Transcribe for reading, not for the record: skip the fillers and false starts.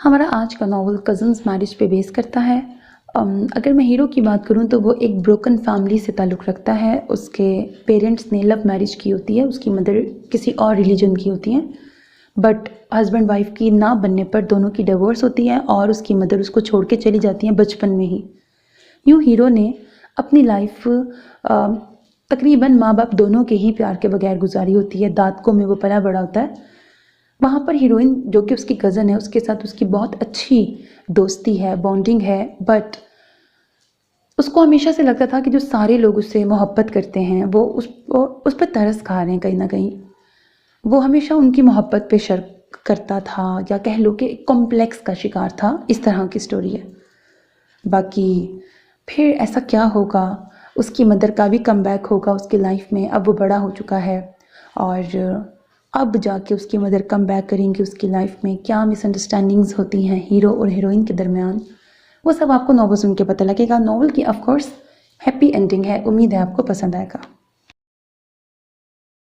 हमारा आज का नावल कज़न्स मैरिज पे बेस करता है। अगर मैं हीरो की बात करूँ तो वो एक ब्रोकन फैमिली से ताल्लुक़ रखता है। उसके पेरेंट्स ने लव मैरिज की होती है, उसकी मदर किसी और रिलीजन की होती हैं, बट हस्बैंड वाइफ की ना बनने पर दोनों की डिवोर्स होती है और उसकी मदर उसको छोड़ के चली जाती हैं बचपन में ही। यूँ हीरो ने अपनी लाइफ तकरीबन माँ बाप दोनों के ही प्यार के बगैर गुजारी होती है। दादकों में वो पला बड़ा होता है। वहाँ पर हीरोइन जो कि उसकी कज़न है, उसके साथ उसकी बहुत अच्छी दोस्ती है, बॉन्डिंग है, बट उसको हमेशा से लगता था कि जो सारे लोग उससे मोहब्बत करते हैं वो उस पर तरस खा रहे हैं कहीं ना कहीं। वो हमेशा उनकी मोहब्बत पे शक करता था, या कह लो कि कॉम्प्लेक्स का शिकार था। इस तरह की स्टोरी है। बाकी फिर ऐसा क्या होगा, उसकी मदर का भी कमबैक होगा उसकी लाइफ में। अब वो बड़ा हो चुका है और अब जाके उसकी मदर कम बैक करेंगी उसकी लाइफ में। क्या मिसअंडरस्टैंडिंग्स होती हैं हीरो और हीरोइन के दरमियान, वो सब आपको नॉवल सुन के पता लगेगा। नॉवल की ऑफ कोर्स हैप्पी एंडिंग है। उम्मीद है आपको पसंद आएगा।